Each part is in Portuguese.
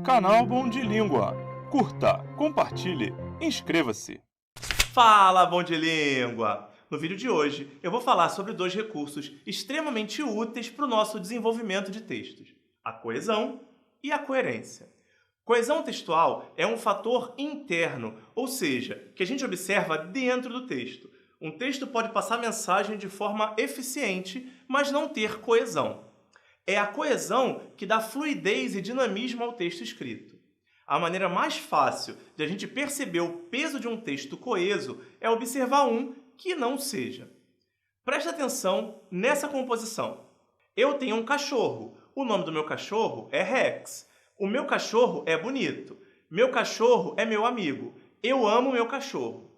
canal Bom de Língua. Curta, compartilhe, inscreva-se. Fala, Bom de Língua! No vídeo de hoje, eu vou falar sobre dois recursos extremamente úteis para o nosso desenvolvimento de textos: a coesão e a coerência. Coesão textual é um fator interno, ou seja, que a gente observa dentro do texto. Um texto pode passar mensagem de forma eficiente, mas não ter coesão. É a coesão que dá fluidez e dinamismo ao texto escrito. A maneira mais fácil de a gente perceber o peso de um texto coeso é observar um que não seja. Preste atenção nessa composição. Eu tenho um cachorro. O nome do meu cachorro é Rex. O meu cachorro é bonito. Meu cachorro é meu amigo. Eu amo meu cachorro.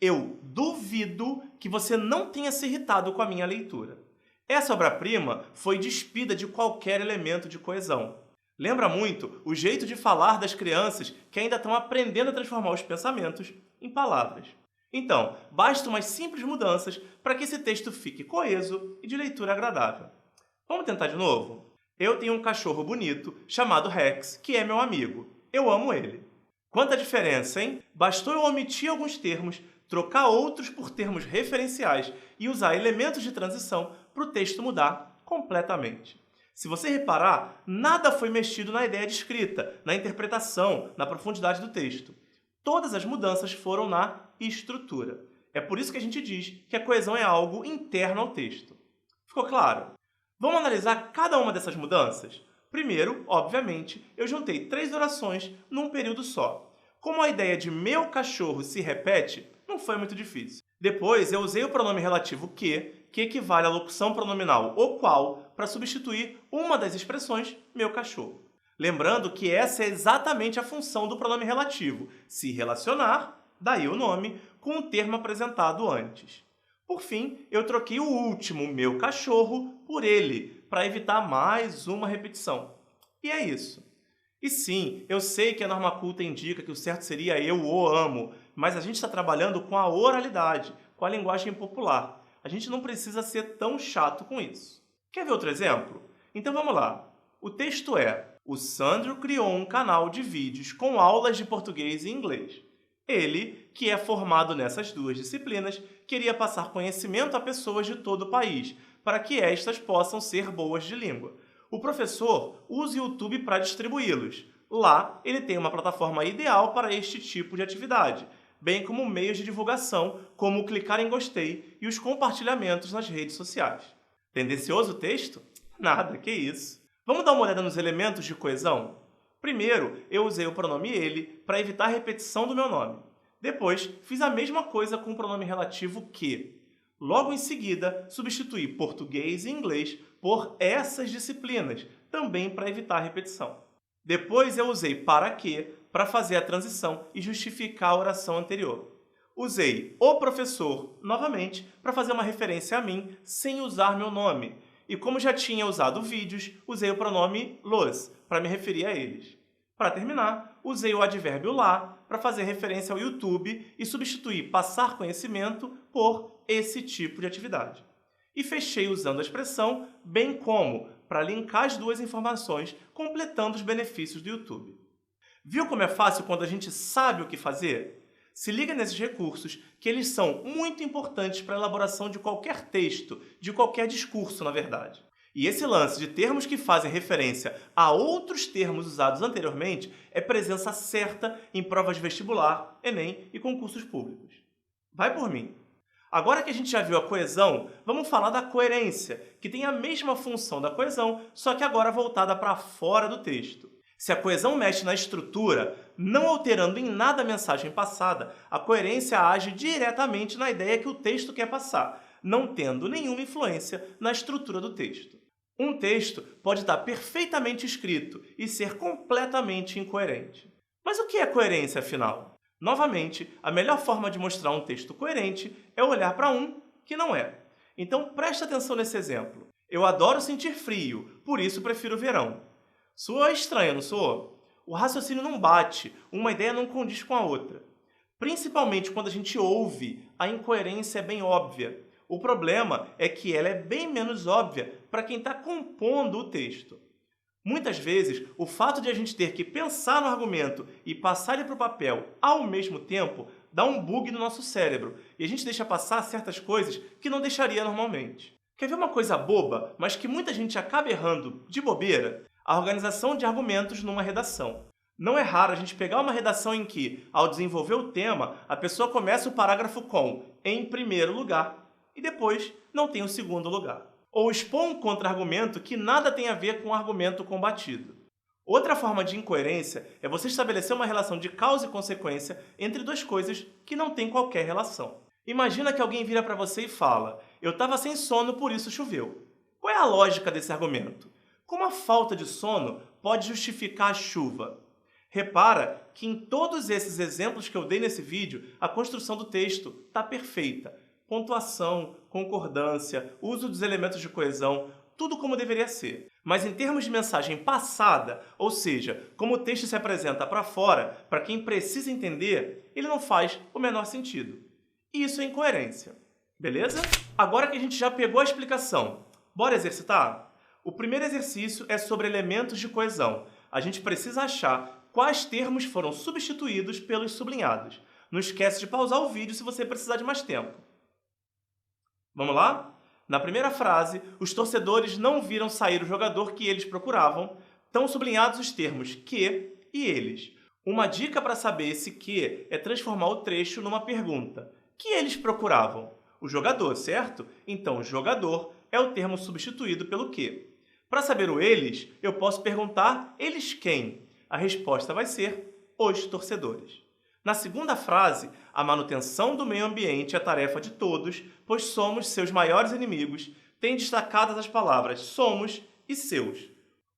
Eu duvido que você não tenha se irritado com a minha leitura. Essa obra-prima foi despida de qualquer elemento de coesão. Lembra muito o jeito de falar das crianças que ainda estão aprendendo a transformar os pensamentos em palavras. Então, basta umas simples mudanças para que esse texto fique coeso e de leitura agradável. Vamos tentar de novo? Eu tenho um cachorro bonito chamado Rex, que é meu amigo. Eu amo ele. Quanta diferença, hein? Bastou eu omitir alguns termos, trocar outros por termos referenciais e usar elementos de transição para o texto mudar completamente. Se você reparar, nada foi mexido na ideia de escrita, na interpretação, na profundidade do texto. Todas as mudanças foram na estrutura. É por isso que a gente diz que a coesão é algo interno ao texto. Ficou claro? Vamos analisar cada uma dessas mudanças? Primeiro, obviamente, eu juntei 3 orações num período só. Como a ideia de meu cachorro se repete, não foi muito difícil. Depois, eu usei o pronome relativo que equivale à locução pronominal o qual, para substituir uma das expressões meu cachorro. Lembrando que essa é exatamente a função do pronome relativo, se relacionar, daí o nome, com o termo apresentado antes. Por fim, eu troquei o último meu cachorro por ele, para evitar mais uma repetição. E é isso. E sim, eu sei que a norma culta indica que o certo seria eu o amo, mas a gente está trabalhando com a oralidade, com a linguagem popular. A gente não precisa ser tão chato com isso. Quer ver outro exemplo? Então vamos lá. O texto é: o Sandro criou um canal de vídeos com aulas de português e inglês. Ele, que é formado nessas duas disciplinas, queria passar conhecimento a pessoas de todo o país, para que estas possam ser boas de língua. O professor usa o YouTube para distribuí-los. Lá, ele tem uma plataforma ideal para este tipo de atividade, bem como meios de divulgação, como o clicar em gostei e os compartilhamentos nas redes sociais. Tendencioso o texto? Nada, que isso. Vamos dar uma olhada nos elementos de coesão? Primeiro, eu usei o pronome ele para evitar a repetição do meu nome. Depois, fiz a mesma coisa com o pronome relativo que. Logo em seguida, substituí português e inglês por essas disciplinas, também para evitar a repetição. Depois eu usei para que para fazer a transição e justificar a oração anterior. Usei o professor, novamente, para fazer uma referência a mim, sem usar meu nome. E como já tinha usado vídeos, usei o pronome los, para me referir a eles. Para terminar, usei o advérbio lá, para fazer referência ao YouTube e substituir passar conhecimento por esse tipo de atividade. E fechei usando a expressão bem como, para linkar as duas informações, completando os benefícios do YouTube. Viu como é fácil quando a gente sabe o que fazer? Se liga nesses recursos, que eles são muito importantes para a elaboração de qualquer texto, de qualquer discurso, na verdade. E esse lance de termos que fazem referência a outros termos usados anteriormente é presença certa em provas de vestibular, Enem e concursos públicos. Vai por mim! Agora que a gente já viu a coesão, vamos falar da coerência, que tem a mesma função da coesão, só que agora voltada para fora do texto. Se a coesão mexe na estrutura, não alterando em nada a mensagem passada, a coerência age diretamente na ideia que o texto quer passar, não tendo nenhuma influência na estrutura do texto. Um texto pode estar perfeitamente escrito e ser completamente incoerente. Mas o que é coerência, afinal? Novamente, a melhor forma de mostrar um texto coerente é olhar para um que não é. Então preste atenção nesse exemplo. Eu adoro sentir frio, por isso prefiro o verão. Soa estranho, não soa? O raciocínio não bate, uma ideia não condiz com a outra. Principalmente quando a gente ouve, a incoerência é bem óbvia. O problema é que ela é bem menos óbvia para quem está compondo o texto. Muitas vezes, o fato de a gente ter que pensar no argumento e passar ele para o papel ao mesmo tempo dá um bug no nosso cérebro e a gente deixa passar certas coisas que não deixaria normalmente. Quer ver uma coisa boba, mas que muita gente acaba errando de bobeira? A organização de argumentos numa redação. Não é raro a gente pegar uma redação em que, ao desenvolver o tema, a pessoa começa o parágrafo com "em primeiro lugar" e depois não tem o segundo lugar. Ou expor um contra-argumento que nada tem a ver com o argumento combatido. Outra forma de incoerência é você estabelecer uma relação de causa e consequência entre duas coisas que não têm qualquer relação. Imagina que alguém vira para você e fala: "Eu estava sem sono, por isso choveu". Qual é a lógica desse argumento? Como a falta de sono pode justificar a chuva? Repara que em todos esses exemplos que eu dei nesse vídeo, a construção do texto está perfeita. Pontuação, concordância, uso dos elementos de coesão, tudo como deveria ser. Mas em termos de mensagem passada, ou seja, como o texto se apresenta para fora, para quem precisa entender, ele não faz o menor sentido. E isso é incoerência. Beleza? Agora que a gente já pegou a explicação, bora exercitar? O primeiro exercício é sobre elementos de coesão. A gente precisa achar quais termos foram substituídos pelos sublinhados. Não esquece de pausar o vídeo se você precisar de mais tempo. Vamos lá? Na primeira frase, os torcedores não viram sair o jogador que eles procuravam. Estão sublinhados os termos que e eles. Uma dica para saber esse que é transformar o trecho numa pergunta. Que eles procuravam? O jogador, certo? Então, jogador é o termo substituído pelo que. Para saber o eles, eu posso perguntar eles quem? A resposta vai ser os torcedores. Na segunda frase, a manutenção do meio ambiente é tarefa de todos, pois somos seus maiores inimigos. Tem destacadas as palavras somos e seus.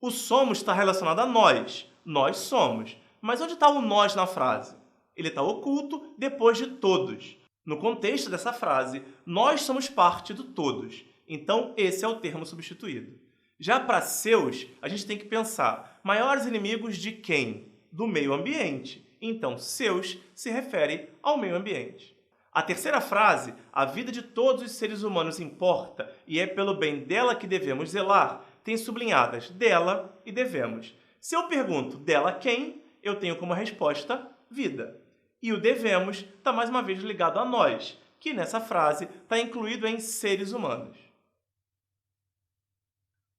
O somos está relacionado a nós somos. Mas onde está o nós na frase? Ele está oculto depois de todos. No contexto dessa frase, nós somos parte do todos. Então, esse é o termo substituído. Já para seus, a gente tem que pensar maiores inimigos de quem? Do meio ambiente. Então, seus se refere ao meio ambiente. A terceira frase, a vida de todos os seres humanos importa e é pelo bem dela que devemos zelar, tem sublinhadas dela e devemos. Se eu pergunto dela quem, eu tenho como resposta vida. E o devemos está mais uma vez ligado a nós, que nessa frase está incluído em seres humanos.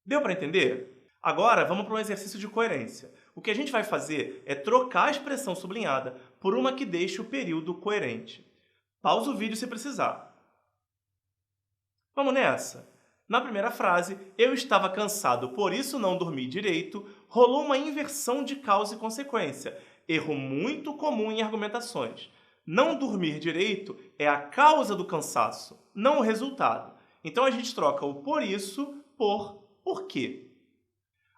Deu para entender? Agora, vamos para um exercício de coerência. O que a gente vai fazer é trocar a expressão sublinhada por uma que deixe o período coerente. Pausa o vídeo se precisar. Vamos nessa? Na primeira frase, eu estava cansado, por isso não dormi direito, rolou uma inversão de causa e consequência. Erro muito comum em argumentações. Não dormir direito é a causa do cansaço, não o resultado. Então a gente troca o por isso por quê.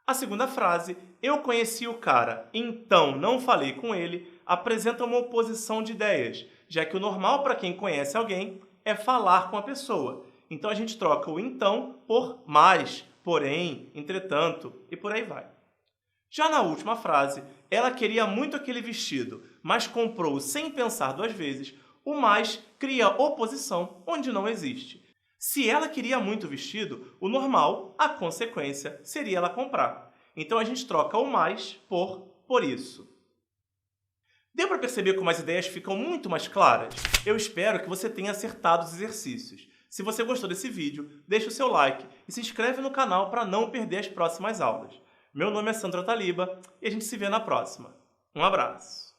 A segunda frase, eu conheci o cara, então não falei com ele, apresenta uma oposição de ideias, já que o normal para quem conhece alguém é falar com a pessoa. Então a gente troca o então por mas, porém, entretanto e por aí vai. Já na última frase, ela queria muito aquele vestido, mas comprou sem pensar duas vezes, o mais cria oposição onde não existe. Se ela queria muito o vestido, o normal, a consequência, seria ela comprar. Então a gente troca o mais por isso. Deu para perceber como as ideias ficam muito mais claras? Eu espero que você tenha acertado os exercícios. Se você gostou desse vídeo, deixa o seu like e se inscreve no canal para não perder as próximas aulas. Meu nome é Sandro Taliba e a gente se vê na próxima. Um abraço!